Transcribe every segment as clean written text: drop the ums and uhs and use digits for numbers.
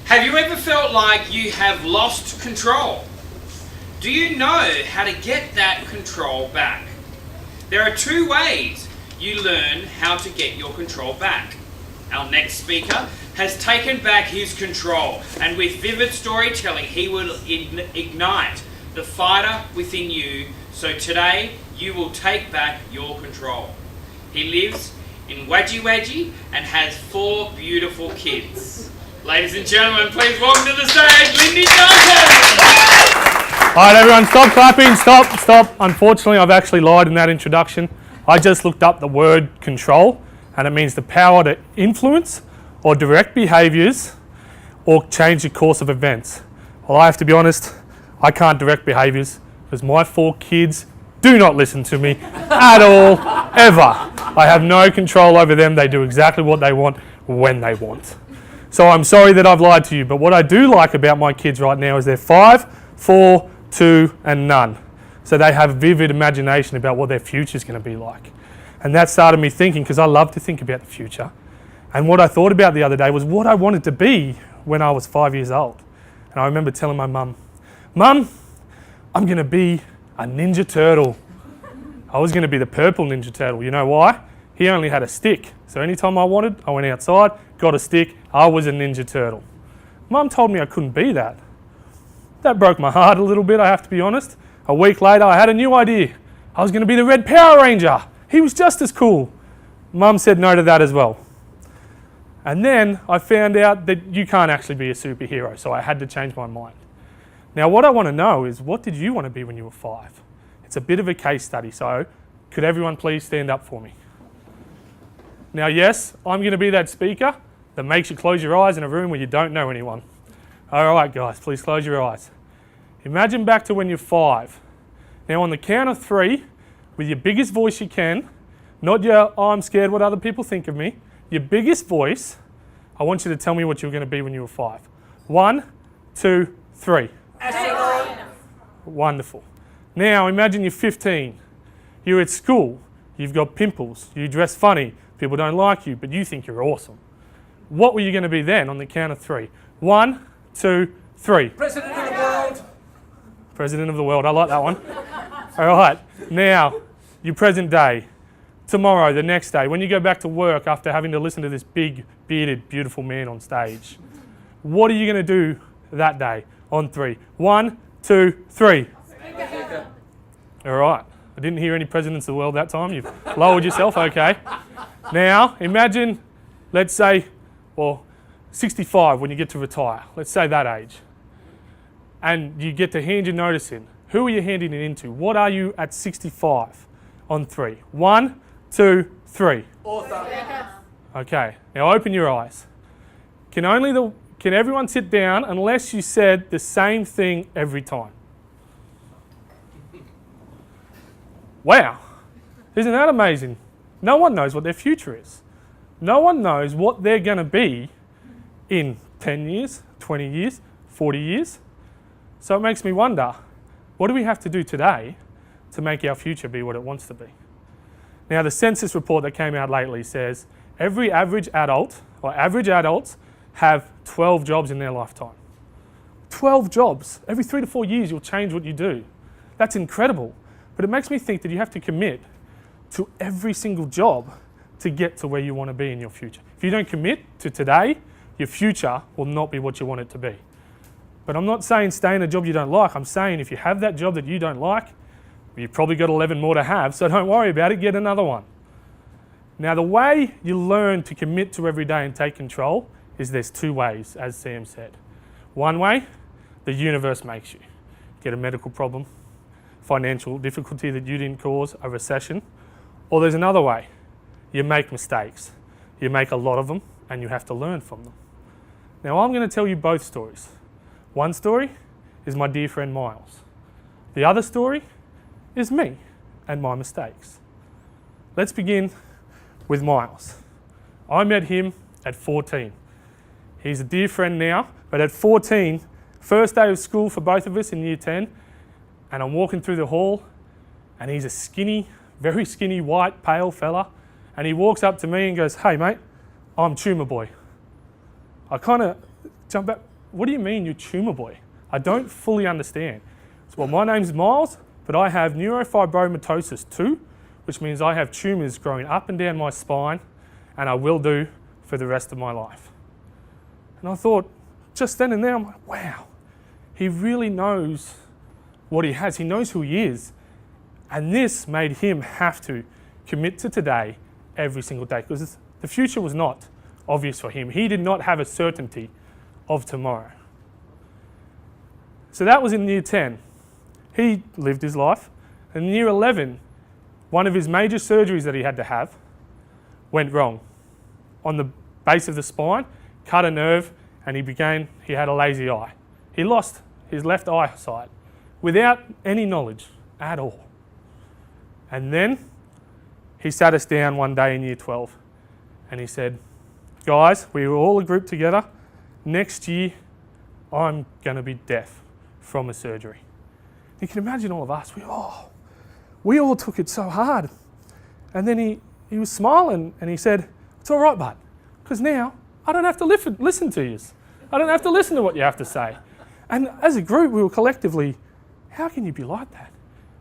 Have you ever felt like you have lost control? Do you know how to get that control back? There are two ways you learn how to get your control back. Our next speaker has taken back his control, and with vivid storytelling he will ignite the fighter within you, so today you will take back your control. He lives in Wadji and has 4 beautiful kids. Ladies and gentlemen, please welcome to the stage, Lyndon Duncan! Alright everyone, stop clapping, stop. Unfortunately, I've actually lied in that introduction. I just looked up the word control, and it means the power to influence or direct behaviours or change the course of events. Well, I have to be honest, I can't direct behaviours because my 4 kids do not listen to me at all, ever. I have no control over them. They do exactly what they want when they want. So I'm sorry that I've lied to you, but what I do like about my kids right now is they're 5, 4, 2 and none. So they have vivid imagination about what their future is going to be like. And that started me thinking, because I love to think about the future. And what I thought about the other day was what I wanted to be when I was 5 years old. And I remember telling my mum, "Mum, I'm going to be a Ninja Turtle." I was going to be the purple Ninja Turtle. You know why? He only had a stick. So anytime I wanted, I went outside, got a stick, I was a Ninja Turtle. Mum told me I couldn't be that. That broke my heart a little bit, I have to be honest. A week later, I had a new idea. I was going to be the Red Power Ranger. He was just as cool. Mum said no to that as well. And then I found out that you can't actually be a superhero, so I had to change my mind. Now what I want to know is, what did you want to be when you were 5? It's a bit of a case study, so could everyone please stand up for me? Now yes, I'm going to be that speaker that makes you close your eyes in a room where you don't know anyone. Alright guys, please close your eyes. Imagine back to when you're 5. Now on the count of 3, with your biggest voice you can, not your, "Oh, I'm scared what other people think of me," your biggest voice, I want you to tell me what you were going to be when you were 5. 1, 2, 3. Astronaut. Wonderful. Now imagine you're 15. You're at school. You've got pimples. You dress funny. People don't like you, but you think you're awesome. What were you going to be then on the count of 3? 1, 2, 3. President of the world. President of the world. I like that one. All right. Now, your present day. Tomorrow, the next day, when you go back to work after having to listen to this big, bearded, beautiful man on stage, what are you going to do that day on 3? 1, 2, 3. All right. I didn't hear any presidents of the world that time. You've lowered yourself. Okay. Now, imagine, let's say, 65 when you get to retire. Let's say that age. And you get to hand your notice in. Who are you handing it into? What are you at 65 on 3? 1, 2, 3. Author. Okay, now open your eyes. Can everyone sit down unless you said the same thing every time? Wow, isn't that amazing? No one knows what their future is. No one knows what they're going to be in 10 years, 20 years, 40 years. So it makes me wonder, what do we have to do today to make our future be what it wants to be? Now the census report that came out lately says every average adult, or average adults, have 12 jobs in their lifetime. 12 jobs. Every 3 to 4 years you'll change what you do. That's incredible. But it makes me think that you have to commit to every single job to get to where you want to be in your future. If you don't commit to today, your future will not be what you want it to be. But I'm not saying stay in a job you don't like. I'm saying if you have that job that you don't like, you've probably got 11 more to have, so don't worry about it, get another one. Now the way you learn to commit to every day and take control is there's 2 ways, as Sam said. One way, the universe makes you. Get a medical problem, financial difficulty that you didn't cause, a recession. Or there's another way. You make mistakes. You make a lot of them and you have to learn from them. Now I'm going to tell you both stories. One story is my dear friend Miles. The other story is me and my mistakes. Let's begin with Miles. I met him at 14. He's a dear friend now, but at 14, first day of school for both of us in year 10, and I'm walking through the hall and he's a skinny, very skinny, white, pale fella, and he walks up to me and goes, "Hey mate, I'm Tumor Boy." I kind of jump back, what do you mean you're tumour boy? I don't fully understand. So, well, my name's Miles, but I have neurofibromatosis 2, which means I have tumours growing up and down my spine, and I will do for the rest of my life. And I thought, just then and there, I'm like, wow, he really knows what he has. He knows who he is. And this made him have to commit to today every single day, because the future was not obvious for him. He did not have a certainty of tomorrow. So that was in year 10. He lived his life. And in year 11, one of his major surgeries that he had to have went wrong. On the base of the spine, cut a nerve, and he had a lazy eye. He lost his left eyesight without any knowledge at all. And then he sat us down one day in year 12 and he said, guys, we were all a group together. Next year, I'm going to be deaf from a surgery. You can imagine all of us. We all took it so hard. And then he was smiling and he said, it's all right, bud, because now I don't have to listen to you. I don't have to listen to what you have to say. And as a group, we were collectively, how can you be like that?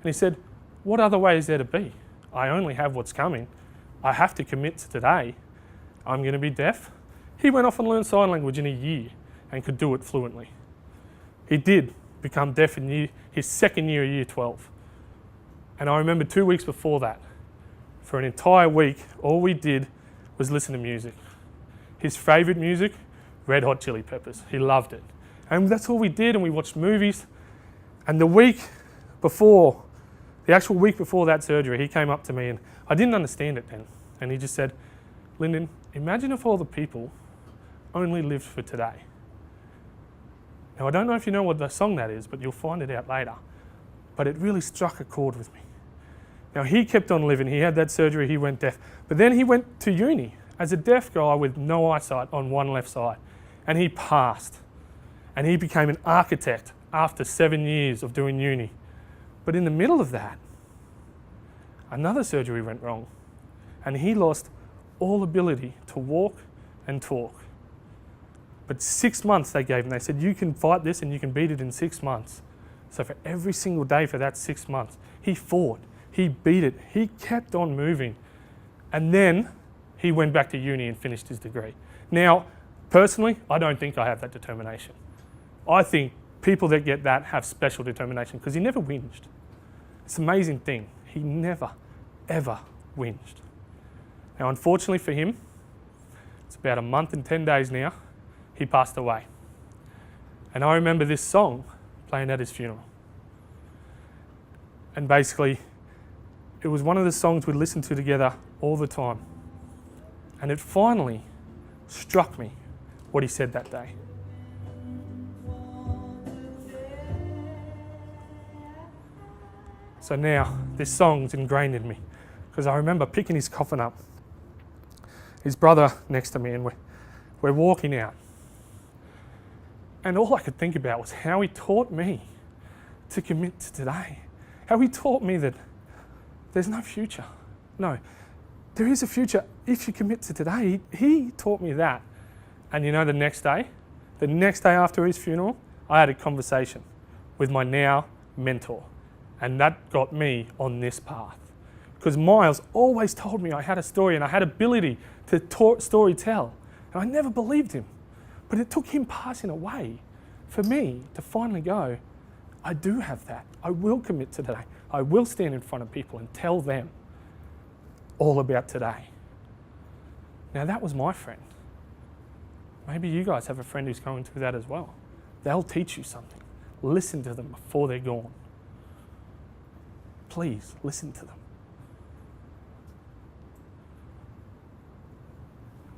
And he said, what other way is there to be? I only have what's coming. I have to commit to today. I'm going to be deaf. He went off and learned sign language in a year and could do it fluently. He did become deaf in his second year of year 12. And I remember 2 weeks before that, for an entire week, all we did was listen to music. His favourite music, Red Hot Chili Peppers. He loved it. And that's all we did, and we watched movies. And the actual week before that surgery, he came up to me, and I didn't understand it then. And he just said, Lyndon, imagine if all the people only lived for today. Now, I don't know if you know what the song that is, but you'll find it out later. But it really struck a chord with me. Now, he kept on living. He had that surgery. He went deaf. But then he went to uni as a deaf guy with no eyesight on one left side. And he passed. And he became an architect after 7 years of doing uni. But in the middle of that, another surgery went wrong. And he lost all ability to walk and talk. But 6 months they gave him. They said, you can fight this and you can beat it in 6 months. So for every single day for that 6 months, he fought. He beat it. He kept on moving. And then he went back to uni and finished his degree. Now, personally, I don't think I have that determination. I think people that get that have special determination because he never whinged. It's an amazing thing. He never, ever whinged. Now, unfortunately for him, it's about a month and 10 days now, he passed away. And I remember this song playing at his funeral. And basically, it was one of the songs we listened to together all the time. And it finally struck me what he said that day. So now, this song's ingrained in me because I remember picking his coffin up, his brother next to me, and we're walking out. And all I could think about was how he taught me to commit to today. How he taught me that there's no future. No, there is a future if you commit to today. He taught me that. And you know, the next day after his funeral, I had a conversation with my now mentor. And that got me on this path. Because Miles always told me I had a story and I had ability to story tell. And I never believed him. But it took him passing away for me to finally go, I do have that. I will commit to today. I will stand in front of people and tell them all about today. Now that was my friend. Maybe you guys have a friend who's going through that as well. They'll teach you something. Listen to them before they're gone. Please listen to them.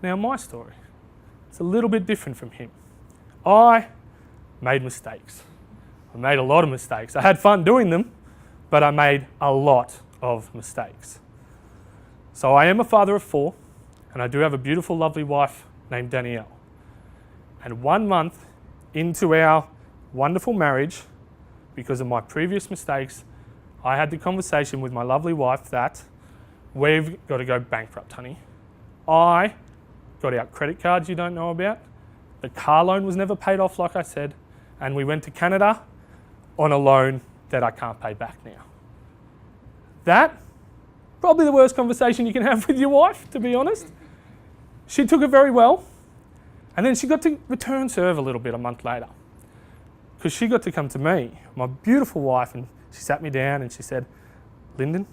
Now my story, it's a little bit different from him. I made mistakes. I made a lot of mistakes. I had fun doing them, but I made a lot of mistakes. So I am a father of 4, and I do have a beautiful, lovely wife named Danielle. And 1 month into our wonderful marriage, because of my previous mistakes, I had the conversation with my lovely wife that we've got to go bankrupt, honey. I got out credit cards you don't know about. The car loan was never paid off, like I said, and we went to Canada on a loan that I can't pay back now. That, probably the worst conversation you can have with your wife, to be honest. She took it very well, and then she got to return serve a little bit a month later, because she got to come to me, my beautiful wife, and she sat me down and she said, Lyndon,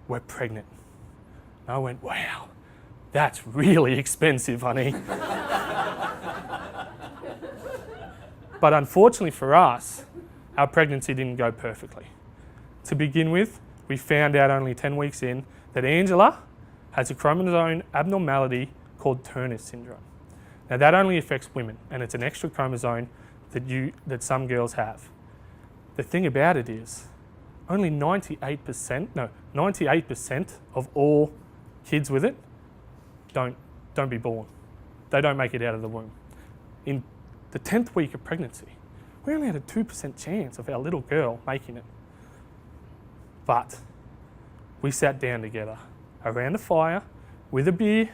we're pregnant. And I went, wow, that's really expensive, honey. But unfortunately for us, our pregnancy didn't go perfectly. To begin with, we found out only 10 weeks in that Angela has a chromosome abnormality called Turner syndrome. Now that only affects women, and it's an extra chromosome that some girls have. The thing about it is, only 98% of all kids with it don't be born. They don't make it out of the womb. In the 10th week of pregnancy, we only had a 2% chance of our little girl making it. But we sat down together around a fire with a beer.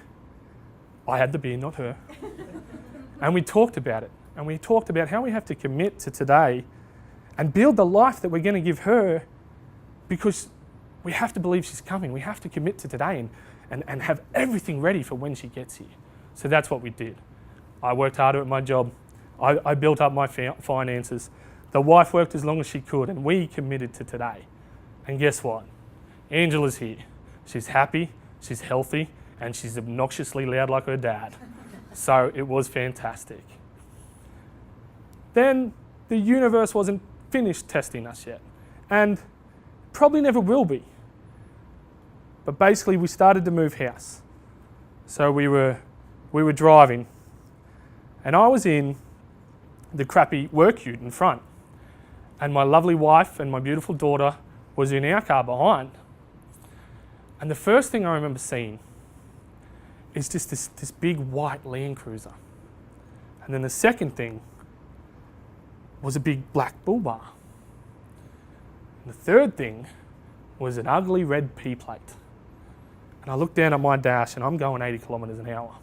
I had the beer, not her. And we talked about it. And we talked about how we have to commit to today and build the life that we're going to give her, because we have to believe she's coming. We have to commit to today and have everything ready for when she gets here. So that's what we did. I worked harder at my job. I built up my finances. The wife worked as long as she could, and we committed to today. And guess what? Angela's here. She's happy, she's healthy, and she's obnoxiously loud like her dad. So it was fantastic. Then the universe wasn't finished testing us yet, and probably never will be. But basically we started to move house. So we were driving, and I was in the crappy work ute in front, and my lovely wife and my beautiful daughter was in our car behind. And the first thing I remember seeing is just this big white Land Cruiser. And then the second thing was a big black bull bar. And the third thing was an ugly red P plate. And I looked down at my dash and I'm going 80 kilometres an hour.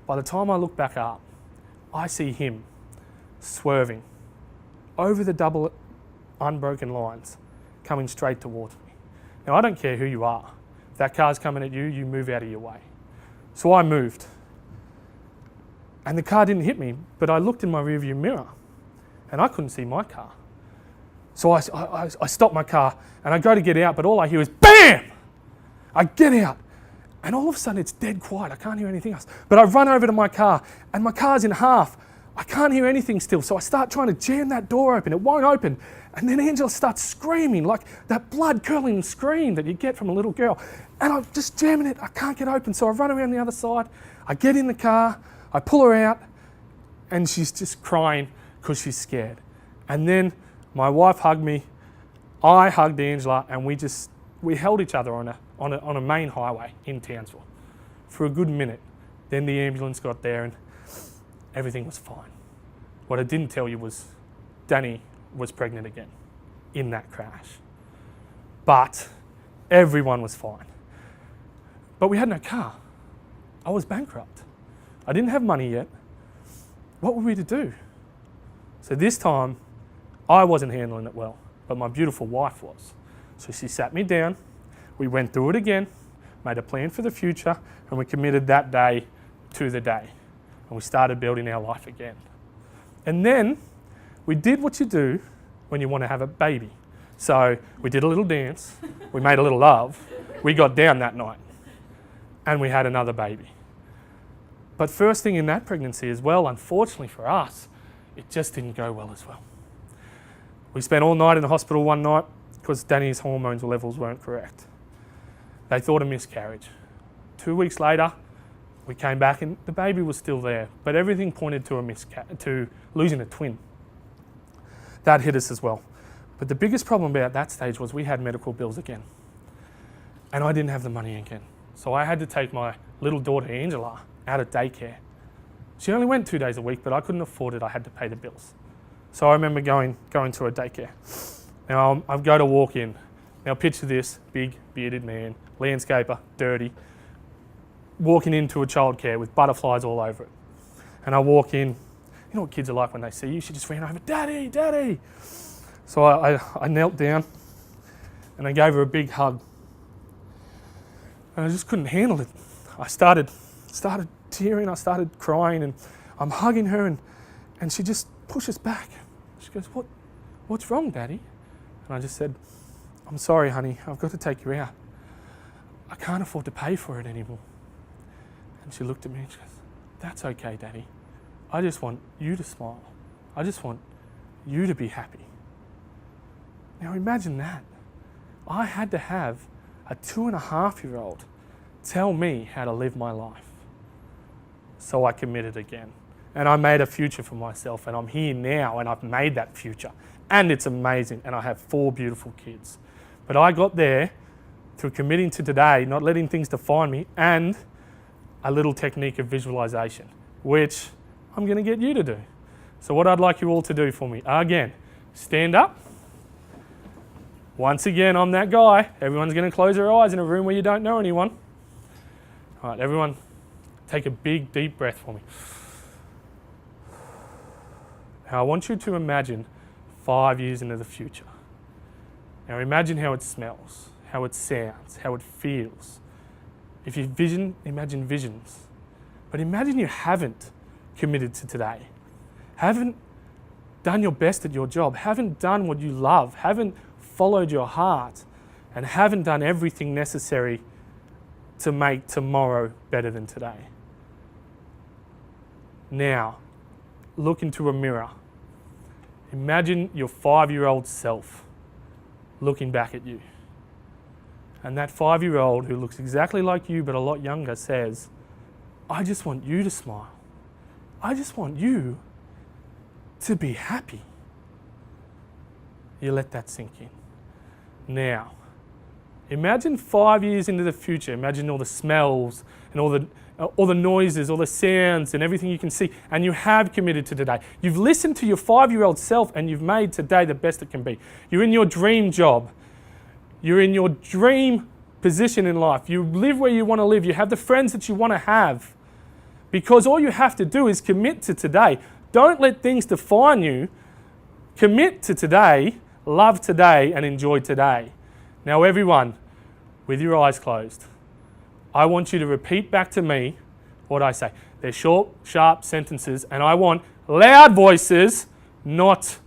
By the time I look back up, I see him swerving over the double unbroken lines, coming straight towards me. Now I don't care who you are. If that car's coming at you, you move out of your way. So I moved. And the car didn't hit me, but I looked in my rearview mirror and I couldn't see my car. So I stopped my car and I go to get out, but all I hear is BAM! I get out and all of a sudden it's dead quiet. I can't hear anything else. But I run over to my car and my car's in half. I can't hear anything still, so I start trying to jam that door open. It won't open. And then Angela starts screaming, like that blood-curdling scream that you get from a little girl. And I'm just jamming it. I can't get open, so I run around the other side. I get in the car. I pull her out, and she's just crying because she's scared. And then my wife hugged me. I hugged Angela, and we held each other on a main highway in Townsville for a good minute. Then the ambulance got there, and everything was fine. What I didn't tell you was Danny was pregnant again in that crash. But everyone was fine. But we had no car. I was bankrupt. I didn't have money yet. What were we to do? So this time, I wasn't handling it well, but my beautiful wife was. So she sat me down, we went through it again, made a plan for the future, and we committed that day to the day. And we started building our life again. And then we did what you do when you want to have a baby. So we did a little dance, we made a little love, we got down that night, and we had another baby. But first thing in that pregnancy as well, unfortunately for us, it just didn't go well as well. We spent all night in the hospital one night because Danny's hormones levels weren't correct. They thought a miscarriage. 2 weeks later, we came back and the baby was still there, but everything pointed to losing a twin. That hit us as well. But the biggest problem about that stage was we had medical bills again. And I didn't have the money again. So I had to take my little daughter Angela out of daycare. She only went 2 days a week, but I couldn't afford it. I had to pay the bills. So I remember going to a daycare. Now I go to walk in. Now picture this, big bearded man, landscaper, dirty, walking into a childcare with butterflies all over it. And I walk in. You know what kids are like when they see you? She just ran over, Daddy, Daddy. So I knelt down and I gave her a big hug. And I just couldn't handle it. I started tearing, I started crying, and I'm hugging her, and she just pushes back. She goes, what's wrong, Daddy? And I just said, I'm sorry, honey, I've got to take you out. I can't afford to pay for it anymore. And she looked at me and she goes, that's okay, Daddy. I just want you to smile. I just want you to be happy. Now imagine that. I had to have a 2.5-year-old tell me how to live my life. So I committed again. And I made a future for myself, and I'm here now, and I've made that future. And it's amazing, and I have 4 beautiful kids. But I got there through committing to today, not letting things define me, and a little technique of visualization, which I'm going to get you to do. So what I'd like you all to do for me, again, stand up. Once again, I'm that guy. Everyone's going to close their eyes in a room where you don't know anyone. All right, everyone, take a big, deep breath for me. Now, I want you to imagine 5 years into the future. Now, imagine how it smells, how it sounds, how it feels. If you imagine visions. But imagine you haven't committed to today, haven't done your best at your job, haven't done what you love, haven't followed your heart, and haven't done everything necessary to make tomorrow better than today. Now, look into a mirror. Imagine your 5-year-old self looking back at you. And that 5-year-old who looks exactly like you but a lot younger says, I just want you to smile. I just want you to be happy. You let that sink in. Now, imagine 5 years into the future. Imagine all the smells and all the noises, all the sounds and everything you can see, and you have committed to today. You've listened to your 5-year-old self and you've made today the best it can be. You're in your dream job. You're in your dream position in life. You live where you want to live. You have the friends that you want to have. Because all you have to do is commit to today. Don't let things define you. Commit to today, love today, and enjoy today. Now everyone, with your eyes closed, I want you to repeat back to me what I say. They're short, sharp sentences, and I want loud voices, not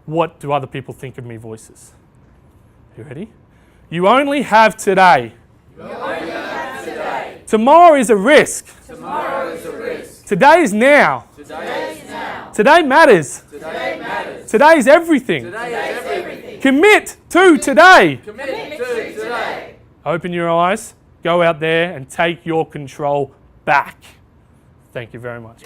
what do other people think of me voices. You ready? You only have today. You only have today. Tomorrow is a risk. Tomorrow is a risk. Today is now. Today is now. Today matters. Today matters. Today is everything. Today is everything. Commit to today. Commit to today. Open your eyes, go out there and take your control back. Thank you very much.